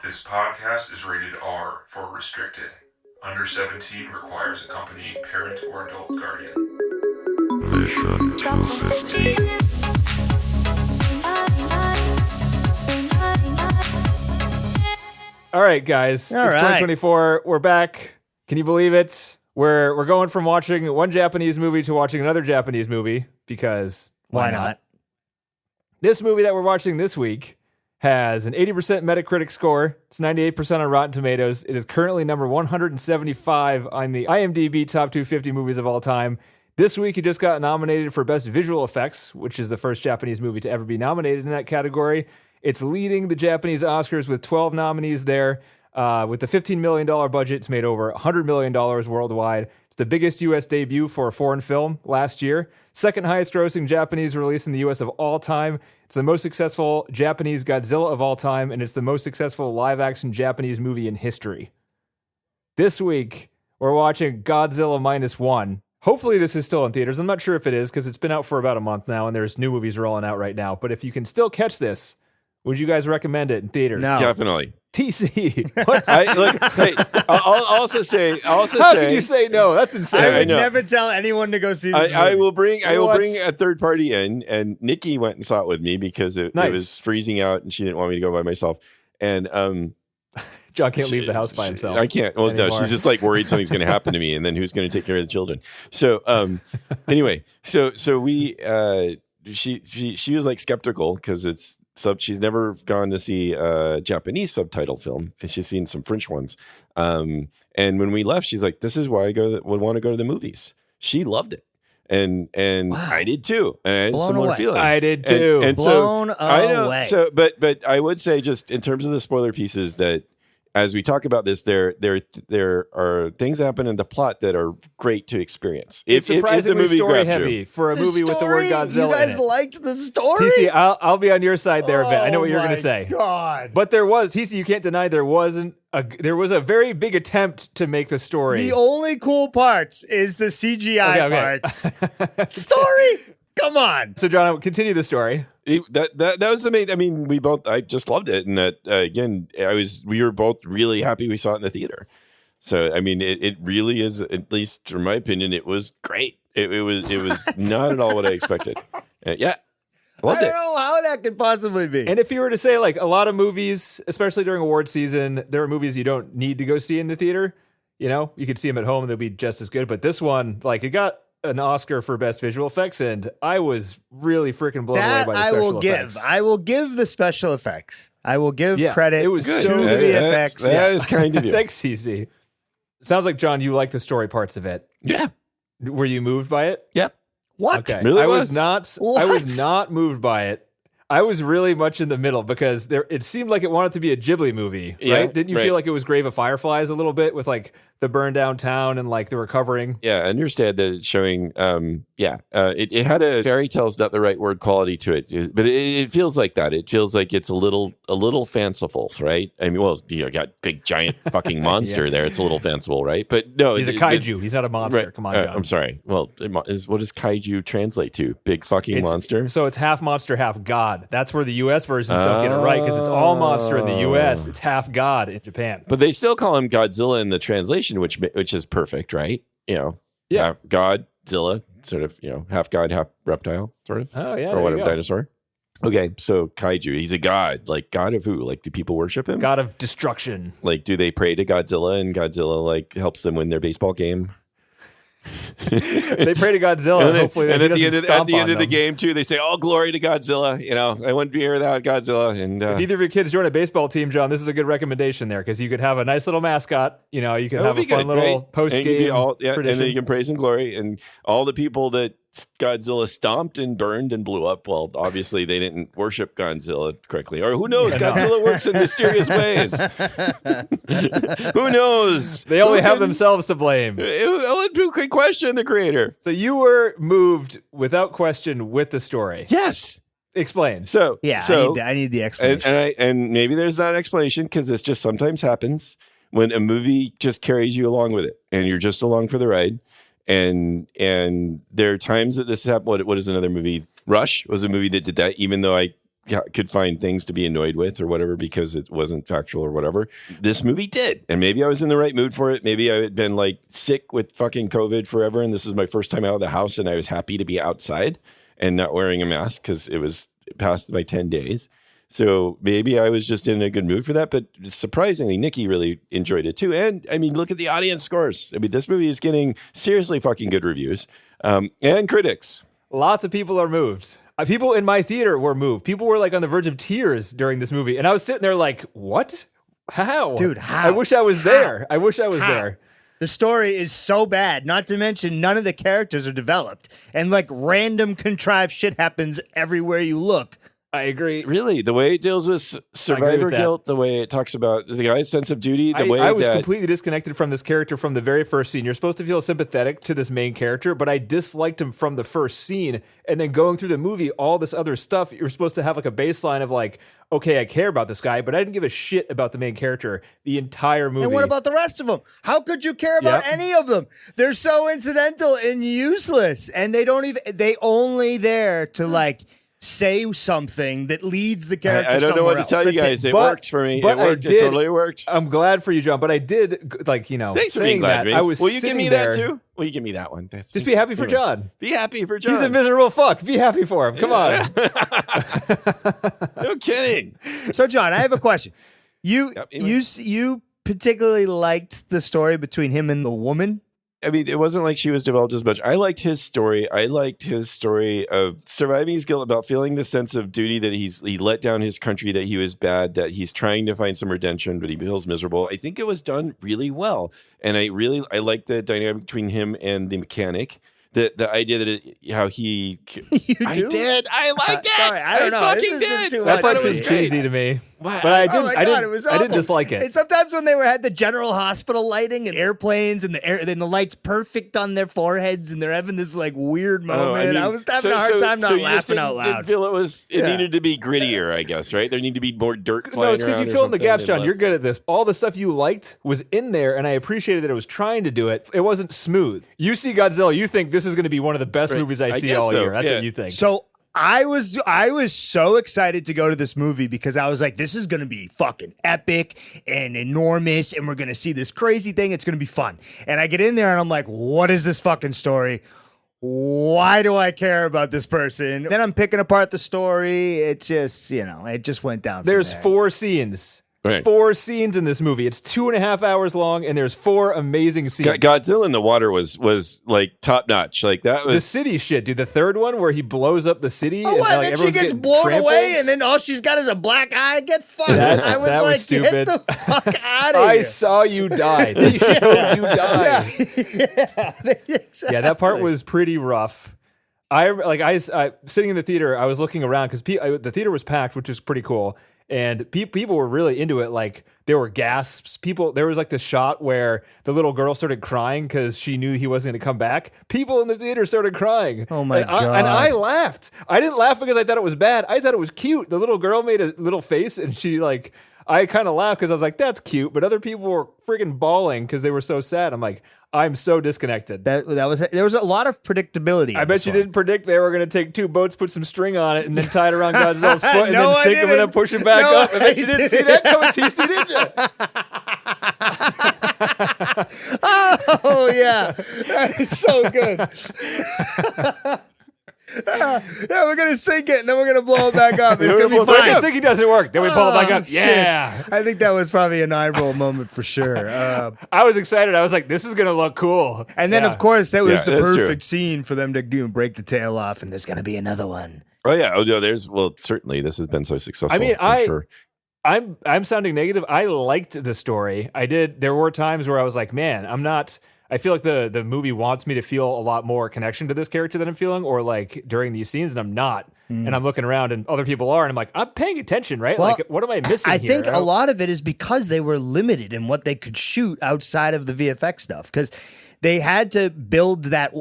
This podcast is rated R for restricted. Under 17 requires accompanying parent or adult guardian. Mission to All right, guys. All it's right. 2024. We're back. Can you believe it? We're going from watching one Japanese movie to watching another Japanese movie because Why not? This movie that we're watching this week has an 80% Metacritic score. It's 98% on Rotten Tomatoes. It is currently number 175 on the IMDb Top 250 Movies of All Time. This week, it just got nominated for Best Visual Effects, which is the first Japanese movie to ever be nominated in that category. It's leading the Japanese Oscars with 12 nominees there. With the $15 million budget, it's made over $100 million worldwide. It's the biggest U.S. debut for a foreign film last year. Second highest grossing Japanese release in the U.S. of all time. It's the most successful Japanese Godzilla of all time, and it's the most successful live-action Japanese movie in history. This week, we're watching Godzilla Minus One. Hopefully this is still in theaters. I'm not sure if it is because it's been out for about a month now, and there's new movies rolling out right now. But if you can still catch this, would you guys recommend it in theaters? No. Definitely. TC. What's I'll also say. How can you say no? That's insane. I would know. never tell anyone to go see this movie. I will bring What? a third party in, and Nikki went and saw it with me because it was freezing out and she didn't want me to go by myself. And John can't leave the house by himself. I can't. Well, no, anymore. she's just like worried something's going to happen to me, and then who's going to take care of the children? So anyway, so we she was like skeptical because she's never gone to see a Japanese subtitle film, and she's seen some French ones. And when we left, she's like, "This is why I would want to go to the movies." She loved it, and Wow. I did too. And I had a Blown similar away. feeling. I did too. And Blown I know. away. So, but I would say just in terms of the spoiler pieces that. As we talk about this, there are things that happen in the plot that are great to experience. It's surprisingly story heavy for a movie with the word Godzilla You guys in it. liked the story? TC, I'll be on your side there a bit. I know what you're going to Oh say. my God. But there was, TC, you can't deny there was a very big attempt to make the story. The only cool parts is the CGI Okay. parts. Story? Come on. So, John, continue the story. That was the main. I mean, I just loved it, and that again, we were both really happy we saw it in the theater. So, I mean, it really is, at least from my opinion, it was great. It was not at all what I expected. Yeah, loved I it. don't know how that could possibly be. And if you were to say, like, a lot of movies, especially during award season, there are movies you don't need to go see in the theater. You know, you could see them at home and they'll be just as good. But this one, like, it got an Oscar for best visual effects, and I was really freaking blown away that by the I special will effects. give. I will give the special effects. I will give credit it was to so the good. VFX. That is kind of you. Thanks, CC. Sounds like, John, you like the story parts of it. Yeah. Were you moved by it? Yeah. What? Okay. Really I was? was not. What? I was not moved by it. I was really much in the middle because it seemed like it wanted to be a Ghibli movie, right? Yeah, Didn't you right. feel like it was Grave of Fireflies a little bit with like the burned down town and like the recovering? Yeah, I understand that it's showing. It had a fairy tale's not the right word quality to it, but it feels like that. It feels like it's a little fanciful, right? I mean, well, you got big giant fucking monster there. It's a little fanciful, right? But no, He's a kaiju. He's not a monster. Right. Come on, John. I'm sorry. Well, what does kaiju translate to? Big fucking monster. So it's half monster, half god. That's where the U.S. versions don't get it right because it's all monster in the U.S. It's half god in Japan. But they still call him Godzilla in the translation, which is perfect, right? You know, Yeah. Godzilla, sort of, you know, half god, half reptile, sort of. Oh, yeah. Or there what, you a go. dinosaur. Okay, so kaiju, he's a god. Like, god of who? Like, do people worship him? God of destruction. Like, do they pray to Godzilla and Godzilla, like, helps them win their baseball game? They pray to Godzilla. And hopefully, and he at the doesn't end, stomp on of the them. game, too, they say, all glory to Godzilla. You know, I wouldn't be here without Godzilla. And If either of your kids join a baseball team, John, this is a good recommendation there because you could have a nice little mascot. You know, you could that have would a be fun good, little right? post And you can be game and tradition. then you can praise and glory. And all the people that Godzilla stomped and burned and blew up, well, obviously they didn't worship Godzilla correctly. Or who knows? Godzilla works in mysterious ways. Who knows? They only Who have can- themselves to blame. Who could question the creator? So you were moved without question with the story. Yes. Explain. So Yeah, so, I need the explanation. and maybe there's not an explanation because this just sometimes happens when a movie just carries you along with it and you're just along for the ride. And there are times that this happened. What is another movie? Rush was a movie that did that, even though I could find things to be annoyed with or whatever because it wasn't factual or whatever. This movie did. And maybe I was in the right mood for it. Maybe I had been like sick with fucking COVID forever. And this is my first time out of the house. And I was happy to be outside and not wearing a mask because it was past my 10 days. So maybe I was just in a good mood for that. But surprisingly, Nikki really enjoyed it too. And I mean, look at the audience scores. I mean, this movie is getting seriously fucking good reviews and critics. Lots of people are moved. People in my theater were moved. People were like on the verge of tears during this movie. And I was sitting there like, what? How? Dude, how? I wish I was there. I wish I was there. The story is so bad, not to mention none of the characters are developed. And like random contrived shit happens everywhere you look. I agree. Really, the way it deals with survivor guilt, the way it talks about the guy's sense of duty, the way I was completely disconnected from this character from the very first scene. You're supposed to feel sympathetic to this main character, but I disliked him from the first scene. And then going through the movie, all this other stuff, you're supposed to have like a baseline of like, okay, I care about this guy, but I didn't give a shit about the main character the entire movie. And what about the rest of them? How could you care about any of them? They're so incidental and useless, and they only there to like say something that leads the character. I don't know what to tell you guys. It worked for me. It worked. It totally worked. I'm glad for you, John. But I did, like, Thanks for being glad. I was. Will you give me that too? Will you give me that one? Just be happy for John. Be happy for John. He's a miserable fuck. Be happy for him. Come on. No kidding. So, John, I have a question. You particularly liked the story between him and the woman? I mean, it wasn't like she was developed as much. I liked his story. I liked his story of surviving his guilt, about feeling the sense of duty that he let down his country, that he was bad, that he's trying to find some redemption, but he feels miserable. I think it was done really well. And I liked the dynamic between him and the mechanic. The idea that how he you do? I did. I liked it. Sorry, I don't know. Fucking did. That part seems cheesy to me. Wow. But I didn't. I didn't dislike it. And sometimes when they had the general hospital lighting and airplanes and the lights perfect on their foreheads and they're having this like weird moment, I was having a hard time not laughing out loud. Didn't feel it needed to be grittier, I guess, right? There needed to be more dirt flying No, it's because you fill in the gaps, John. You're good at this. All the stuff you liked was in there, and I appreciated that it was trying to do it. It wasn't smooth. You see Godzilla, you think this is going to be one of the best movies I see all year. That's what you think. So I was so excited to go to this movie because I was like, this is going to be fucking epic and enormous, and we're going to see this crazy thing. It's going to be fun. And I get in there and I'm like, what is this fucking story? Why do I care about this person? Then I'm picking apart the story. It just, it just went down. There's 4 scenes. Right. 4 scenes in this movie. It's 2.5 hours long, and there's 4 amazing scenes. Godzilla in the water was like top notch. Like that was the city shit, dude. The third one where he blows up the city. Oh, and then she gets blown away, and then all she's got is a black eye. Get fucked. I was like, stupid. Get the fuck out of here. I saw you die. They showed you die. Exactly. Yeah, that part was pretty rough. I sitting in the theater, I was looking around because the theater was packed, which was pretty cool. And people were really into it. Like, there were gasps. There was like this shot where the little girl started crying because she knew he wasn't going to come back. People in the theater started crying. Oh my God. And I laughed. I didn't laugh because I thought it was bad. I thought it was cute. The little girl made a little face and I kind of laughed because I was like, that's cute. But other people were freaking bawling because they were so sad. I'm like, I'm so disconnected. There was a lot of predictability. I bet you didn't predict they were going to take 2 boats, put some string on it, and then tie it around Godzilla's foot, and then sink him and then push him back up. I bet you didn't see that coming, TC, did you? Oh, yeah. That is so good. Yeah, we're going to sink it, and then we're going to blow it back up. It's going to be fine. The sinking doesn't work. Then we pull it back up. Yeah. Shit. I think that was probably an eye roll moment for sure. I was excited. I was like, this is going to look cool. And then, of course, that was the perfect scene for them to break the tail off, and there's going to be another one. Oh, yeah. Oh, no, certainly this has been so successful. I mean, sure. I'm sounding negative. I liked the story. I did. There were times where I was like, man, I feel like the movie wants me to feel a lot more connection to this character than I'm feeling, or like during these scenes, and I'm not. And I'm looking around and other people are, and I'm like, I'm paying attention, right? Well, like, what am I missing I here? think a lot of it is because they were limited in what they could shoot outside of the VFX stuff, because they had to build that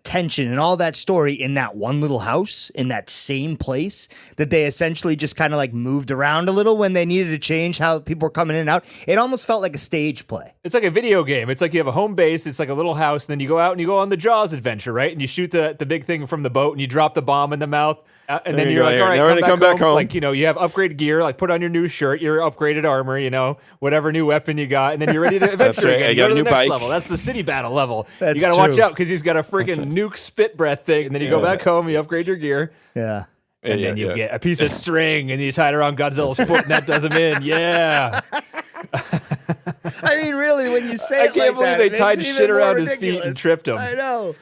tension and all that story in that one little house in that same place that they essentially just kind of like moved around a little when they needed to change how people were coming in and out. It almost felt like a stage play. It's like a video game. It's like you have a home base. It's like a little house. And then you go out and you go on the Jaws adventure, right? And you shoot the big thing from the boat and you drop the bomb in the mouth. And then you're like, all right, now we're gonna come back home. Like, you have upgraded gear, like put on your new shirt, your upgraded armor, whatever new weapon you got, and then you're ready to adventure right. again. I You got go to a the new next bike. level. That's the city battle level. That's you got to watch true. out because he's got a freaking nuke spit breath thing, and then you go back home, you upgrade your gear, Yeah. and then you get a piece of string, and you tie it around Godzilla's foot, and that does him in. Yeah. I mean, really, when you say I it can't like believe that, they it tied makes it shit even more around his feet and ridiculous. tripped him. I know.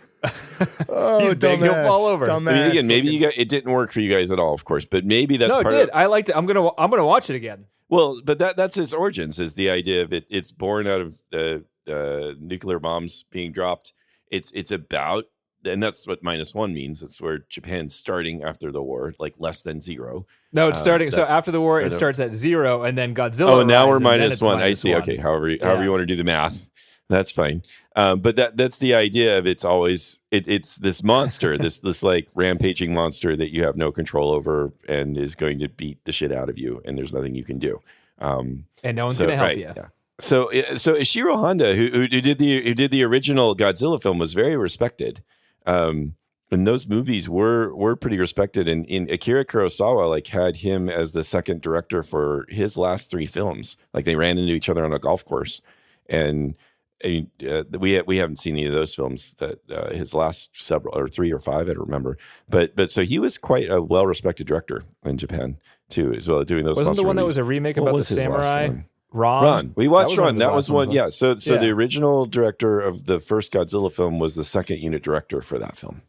Oh, He's big, he'll fall over. I mean, again, maybe it didn't work for you guys at all, of course, but maybe that's No, it part did. of. I liked it. I'm gonna watch it again. Well, but that's its origins, is the idea of it. It's born out of nuclear bombs being dropped. It's about, and that's what -1 means. It's where Japan's starting after the war, like less than zero. No, it's starting. So that's- after the war, I it know. starts at 0, and then Godzilla. Oh, now we're arises, and then -1. it's I see. -1. Okay, however Yeah. you want to do the math, that's fine. But that's the idea of it's always it's this monster, this like rampaging monster that you have no control over and is going to beat the shit out of you, and there's nothing you can do. And no one's gonna help you. Yeah. So Ishiro Honda, who did the original Godzilla film, was very respected. And those movies were pretty respected. And in Akira Kurosawa, like, had him as the second director for his last 3 films. Like, they ran into each other on a golf course, and we haven't seen any of those films. That his last several, or 3 or 5, I don't remember. But so he was quite a well respected director in Japan too, as well, doing those. Wasn't the monster one that movies. was a remake What about the was his last samurai? one? Ron. We watched Ron. of his That last was one. ones, Yeah. So Yeah. the original director of the first Godzilla film was the second unit director for that film.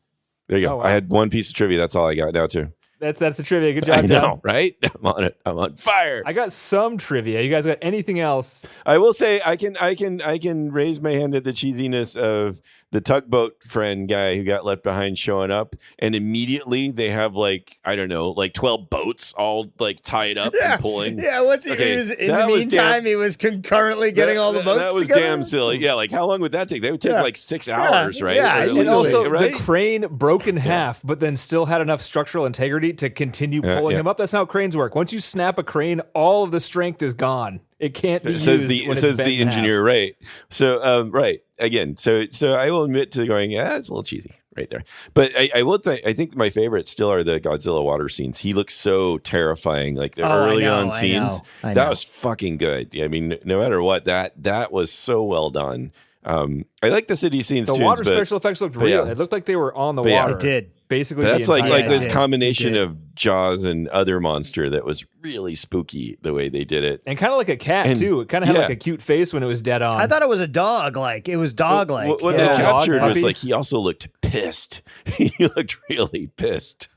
There you go. Oh, wow. I had one piece of trivia. That's all I got now too. That's the trivia. Good I job, know, John. right? I'm on it. I'm on fire. I got some trivia. You guys got anything else? I will say I can raise my hand at the cheesiness of the tugboat friend guy who got left behind showing up, and immediately they have, like, I don't know, like 12 boats all like tied up and pulling. Yeah, what's he? Okay, He was, in that the was meantime, he was concurrently getting all the boats That was together. damn silly. Yeah, like how long would that take? They would take Yeah. like 6 hours, right? yeah, Or at easily. And least, also, right? the crane broke in half, but then still had enough structural integrity to continue pulling yeah. him up. That's how cranes work. Once you snap a crane, all of the strength is gone. It can't be used says when the it's says bent the in half. engineer, right? So right again. So I will admit to going, yeah, it's a little cheesy right there. But I will I think my favorites still are the Godzilla water scenes. He looks so terrifying, like the early on scenes. I That know. was fucking good. I mean, no matter what, that was so well done. I like the city scenes The too. water but special effects looked but real. yeah. It looked like they were on the But yeah. water. It did. Basically, That's the like entire this time. combination It did. of Jaws and other monster that was really spooky the way they did it. And kind of like a cat, And- too. It kind of had yeah. like a cute face when it was dead on. I thought it was a dog. Like, it was dog-like. What Yeah. they captured Dog was puppy. like he also looked pissed. He looked really pissed.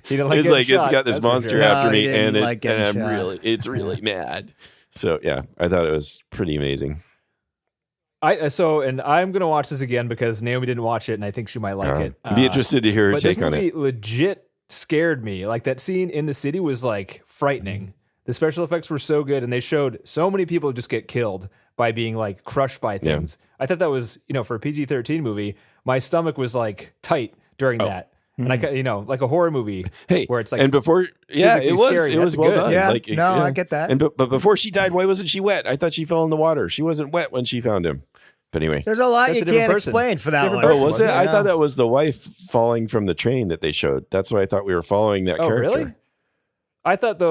He didn't like It's getting like shot, it's got this that's for monster sure. No, after he me, didn't and like and getting I'm shot. it's really mad. So yeah, I thought it was pretty amazing. And I'm gonna watch this again because Naomi didn't watch it, and I think she might like it. I'd be interested to hear her But this take on movie it. legit scared me. Like that scene in the city was like frightening. The special effects were so good, and they showed so many people just get killed by being like crushed by things. I thought that was, for a PG-13 movie, my stomach was like tight during that. And like a horror movie, Hey, where it's like, and before, yeah, physically it was scary. it was That's well good. done. Yeah, Like, no, I get that. And but before she died, why wasn't she wet? I thought she fell in the water. She wasn't wet when she found him. But anyway, There's a lot That's you a different can't person. explain for that Different one. person, oh, was it? wasn't I No. thought that was the wife falling from the train that they showed. That's why I thought we were following that oh, character. really? I thought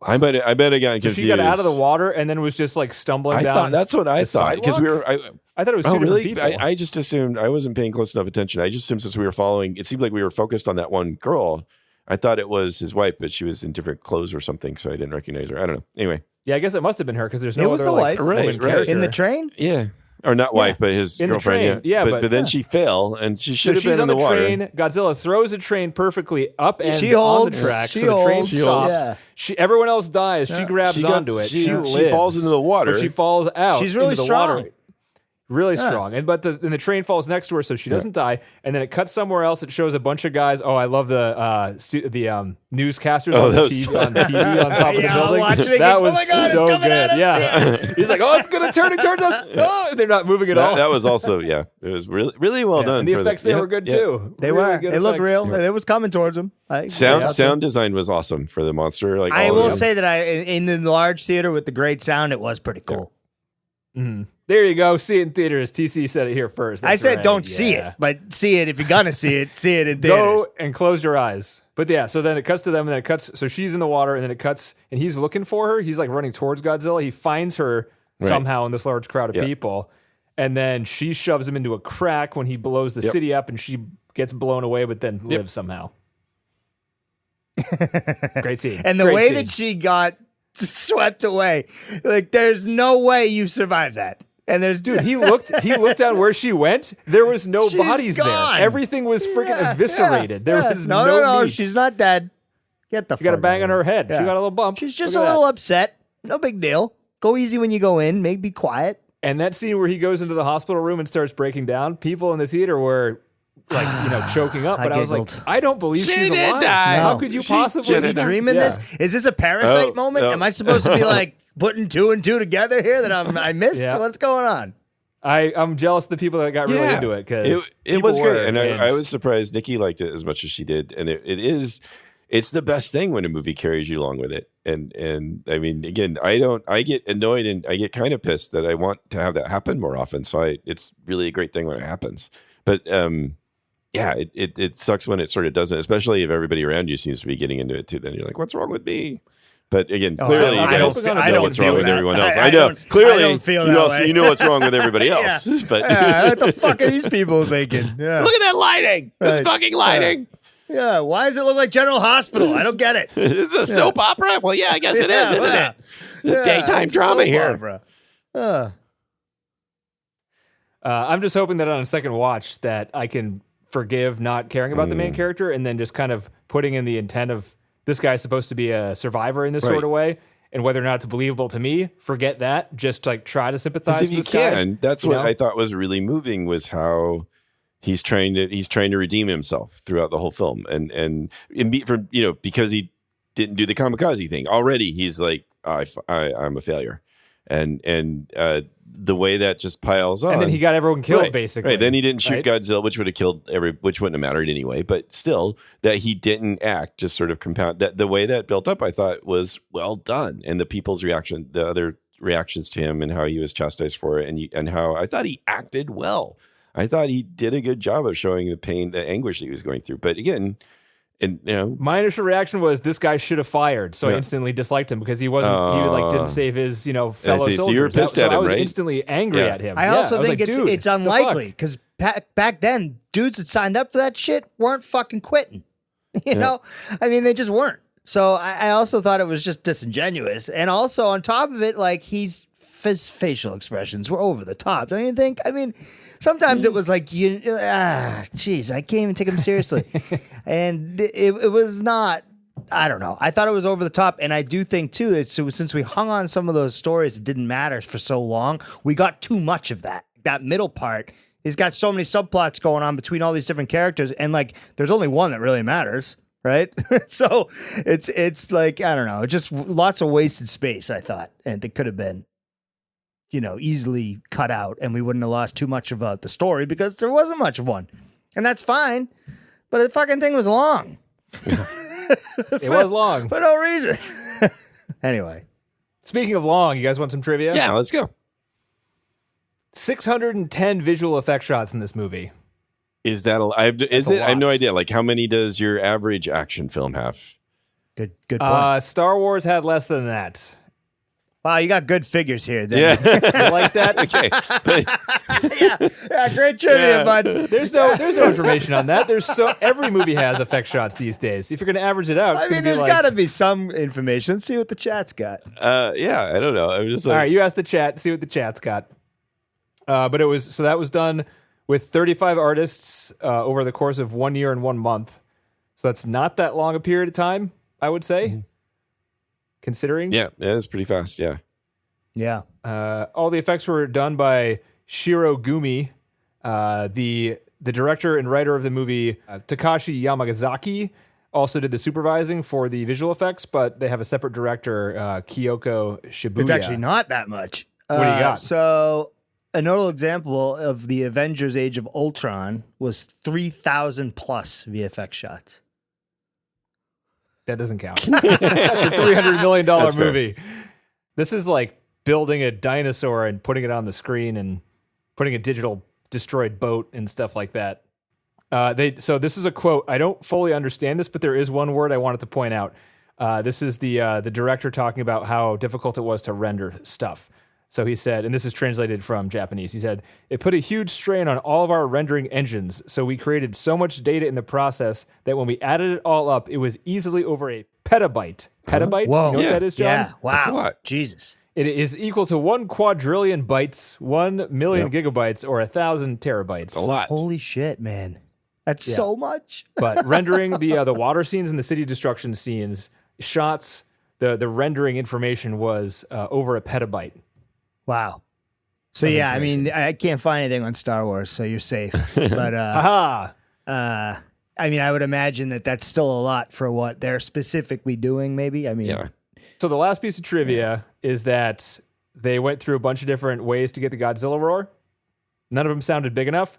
I bet I got confused. she got out of the water and then was just like stumbling I down. thought that's what I the thought because we sidewalk? were. I thought it was two Oh, different really? people. I just assumed I wasn't paying close enough attention. I just assumed since we were following, it seemed like we were focused on that one girl. I thought it was his wife, but she was in different clothes or something, so I didn't recognize her. I don't know. Anyway, Yeah, I guess it must have been her because there's It no was other the like wife. woman Right, right. character. In the train? yeah, or not wife, but his In the girlfriend. train. Yeah, but but- then she fell, and she should So have she's been in on the water. train. Godzilla throws the train perfectly up and She on holds. the track, She so the train holds. stops. Yeah. Everyone else dies. She grabs She got- onto it. she- She she lives. falls into the water. But she falls out. She's really into the strong. water. Really strong. And the train falls next to her, so she doesn't die. And then it cuts somewhere else. It shows a bunch of guys. Oh, I love the newscasters on those- TV on top of the Yeah, I'll building. watch it again. That Oh was my God, it's so coming good. at us. Yeah. He's like, oh, it's gonna turn towards us. Oh, and they're not moving at all. That was also it was really well done. And the for effects there yeah, were good yeah. too. They Really were. good They looked effects. real. It was coming towards them. Sound design was awesome for the monster. Like I all will of them. say that in the large theater with the great sound, it was pretty cool. There you go. See it in theaters. TC said it here first. I That's said right. don't see Yeah. it, but see it if you're gonna see it. See it in Go theaters. and close your eyes. But yeah, so then it cuts to them, and then it cuts. So she's in the water, and then it cuts, and he's looking for her. He's like running towards Godzilla. He finds her somehow in this large crowd of people, and then she shoves him into a crack when he blows the city up, and she gets blown away, but then lives somehow. Great scene. And the way that she got swept away, like there's no way you survive that. And there's he looked down where she went. There was no She's bodies gone. there. Everything was freaking eviscerated. There was no. meat. She's not dead. Get the. She got a bang on her head. Yeah. She got a little bump. She's just Look a at little that. upset. No big deal. Go easy when you go in. Maybe be quiet. And that scene where he goes into the hospital room and starts breaking down, people in the theater were like, choking up. But I was like, I don't believe she's alive. die. How could you possibly Was he dreaming this? Is this a parasite moment? Am I supposed to be like putting 2 and 2 together here that I missed? Yeah. What's going on? I'm jealous of the people that got really into it because it was great, and I was surprised Nikki liked it as much as she did, and it's the best thing when a movie carries you along with it. And I mean, again, I get annoyed and I get kind of pissed that I want to have that happen more often. So it's really a great thing when it happens. But it sucks when it sort of doesn't, especially if everybody around you seems to be getting into it too. Then you're like, what's wrong with me? But again, clearly you guys know what's wrong with everyone else. I know. Clearly, I don't feel that way. you know what's wrong with everybody else. But what the fuck are these people thinking? Yeah. Look at that lighting. It's fucking lighting. Yeah. Why does it look like General Hospital? I don't get it. Is this a soap opera? Well, yeah, I guess it is, isn't it? The daytime drama here. I'm just hoping that on a second watch that I can forgive not caring about the main character and then just kind of putting in the intent of this guy's supposed to be a survivor in this sort of way, and whether or not it's believable to me, forget that. Just like try to sympathize with this guy. That's what I thought was really moving was how he's trying to redeem himself throughout the whole film, and because he didn't do the kamikaze thing already. He's like, I'm a failure, and the way that just piles on, and then he got everyone killed basically. Right. Then he didn't shoot Godzilla, which would have killed which wouldn't have mattered anyway. But still, that he didn't act just sort of compound that the way that built up. I thought was well done, and the people's reaction, the other reactions to him, and how he was chastised for it, and how I thought he acted well. I thought he did a good job of showing the pain, the anguish that he was going through. But again, my initial reaction was this guy should have fired. So I instantly disliked him because he didn't save his, fellow soldiers. So you were pissed at him, I was right? instantly angry at him. I also think like, it's unlikely because back then, dudes that signed up for that shit weren't fucking quitting. You know, I mean, they just weren't. So I also thought it was just disingenuous. And also on top of it, like his facial expressions were over the top. Don't you think? I mean, sometimes it was like, jeez, I can't even take him seriously. And it was not, I don't know. I thought it was over the top. And I do think too, since we hung on some of those stories that didn't matter for so long, we got too much of that. That middle part has got so many subplots going on between all these different characters. And like, there's only one that really matters. Right. So it's like, I don't know, just lots of wasted space, I thought. And it could have been, easily cut out and we wouldn't have lost too much of the story because there wasn't much of one. And that's fine. But the fucking thing was long. It was long. For no reason. Anyway. Speaking of long, you guys want some trivia? Yeah, let's go. 610 visual effect shots in this movie. Is that I have no idea. Like, how many does your average action film have? Good point. Star Wars had less than that. Wow, you got good figures here. Then. Yeah, you like that? Okay. yeah, great trivia, bud. There's no information on that. Every movie has effect shots these days. If you're going to average it out, there's got to be some information. Let's see what the chat's got. Yeah, I don't know. I'm just like, all right. You ask the chat. See what the chat's got. But that was done with 35 artists over the course of 1 year and 1 month. So that's not that long a period of time, I would say. Mm-hmm. Considering, yeah, it's pretty fast. Yeah. All the effects were done by Shiro Gumi, the director and writer of the movie. Takashi Yamazaki also did the supervising for the visual effects, but they have a separate director, Kyoko Shibuya. It's actually not that much. What do you got? So a notable example of the Avengers: Age of Ultron was 3,000 plus VFX shots. That doesn't count. That's a $300 million movie. This is like building a dinosaur and putting it on the screen and putting a digital destroyed boat and stuff like that. So this is a quote. I don't fully understand this, but there is one word I wanted to point out. This is the director talking about how difficult it was to render stuff. So he said, and this is translated from Japanese, he said, "It put a huge strain on all of our rendering engines, so we created so much data in the process that when we added it all up, it was easily over a petabyte." Petabyte? Whoa. You know what that is, John? Yeah. Wow. That's a lot. Jesus. It is equal to 1 quadrillion bytes, 1 million gigabytes, or 1,000 terabytes. A lot. Holy shit, man. That's so much. But rendering the water scenes and the city destruction scenes, shots, the rendering information was over a petabyte. Wow. So yeah, I mean, I can't find anything on Star Wars, so you're safe. But I mean, I would imagine that that's still a lot for what they're specifically doing. Maybe. I mean, Yeah. So the last piece of trivia is that they went through a bunch of different ways to get the Godzilla roar. None of them sounded big enough.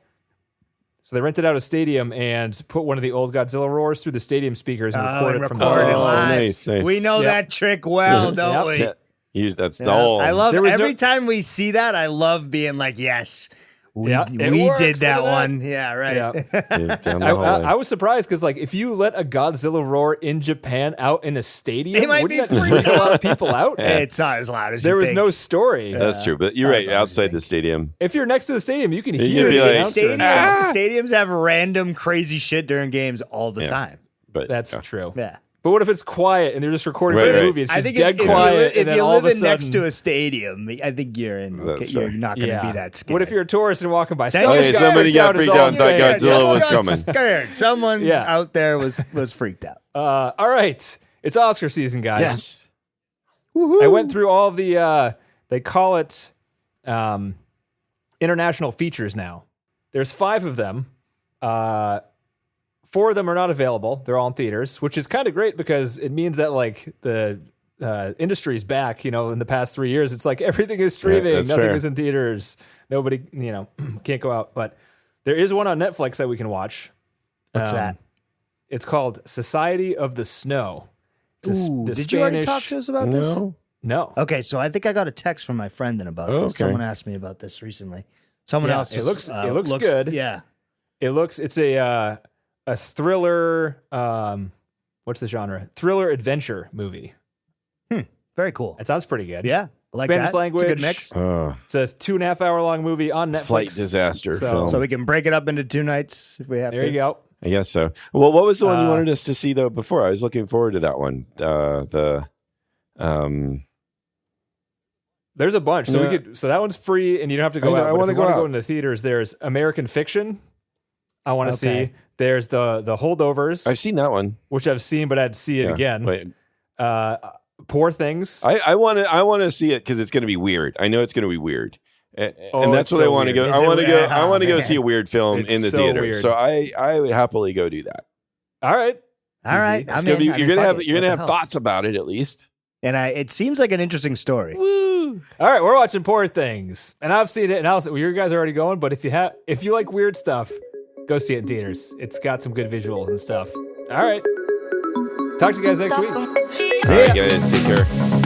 So they rented out a stadium and put one of the old Godzilla roars through the stadium speakers and recorded it from the record it stadium. live. Nice, nice. We know that trick well, don't we? Yeah. That's the whole. I love There was every no- time we see that. I love being like, yes, we Yeah, it we works. did that Look at that. one. Yeah, right. Yeah. Down the I hallway. was surprised because, like, if you let a Godzilla roar in Japan out in a stadium, They might wouldn't be that freak a lot of people out? It's not as loud as There you was think. no story. That's true, but you're right. That's Outside the stadium, If you're next to the stadium, you can could hear be the like, announcer and stuff. Stadiums have random crazy shit during games all the time. but That's yeah. true. Yeah. But what if it's quiet and they're just recording Right, for the right. movie? It's I just think dead if quiet, you and then live all of a in sudden, next to a stadium, I think you're That's you're fair. not going to be that scared. What if you're a tourist and walking by? That- Someone Okay, somebody got freaked out and thought Godzilla was Someone got coming. Scared. Someone Yeah. out there was freaked out. All right, it's Oscar season, guys. Yes. I went through all of the. They call it international features now. There's 5 of them. 4 of them are not available. They're all in theaters, which is kind of great because it means that like the industry's back. You know, in the past 3 years, it's like everything is streaming, that's nothing fair. is in theaters. Nobody, can't go out. But there is one on Netflix that we can watch. What's that? It's called Society of the Snow. It's Ooh, the did you already Spanish- talk to us about this? No. No. Okay, so I think I got a text from my friend about this. okay. Someone asked me about this recently. Someone Yeah, else. it was, looks good. Yeah. It's a thriller. What's the genre? Thriller adventure movie. Very cool. It sounds pretty good. Yeah. I like Spanish that. language. It's a good mix. It's a 2.5 hour long movie on Netflix. Flight disaster So- film. So we can break it up into 2 nights if we have There to. you go. I guess so. Well, what was the one you wanted us to see though before? I was looking forward to that one. There's a bunch. So Yeah. we could. So that one's free, and you don't have to go I know, out. I But wanna if you go want to go out. into theaters, there's American Fiction. I want to Okay. see. There's the Holdovers, I've seen that one. which I've seen, but I'd see it Yeah. again. Wait, Poor Things. I want to see it because it's going to be weird. I know it's going to be weird, and Oh, that's it's what I so want to weird. go. Is I it want to go. weird? I want to go Oh, see a weird film It's in the so theater. weird. So I would happily go do that. All right. All right. It's I'm It's gonna be, in. I you're mean, gonna fuck have it. you're gonna What have the hell? thoughts about it at least. And it seems like an interesting story. All right, we're watching Poor Things, and I've seen it. And well, you guys are already going, but if you like weird stuff, go see it in theaters. It's got some good visuals and stuff. All right, talk to you guys next week. All right, guys, take care.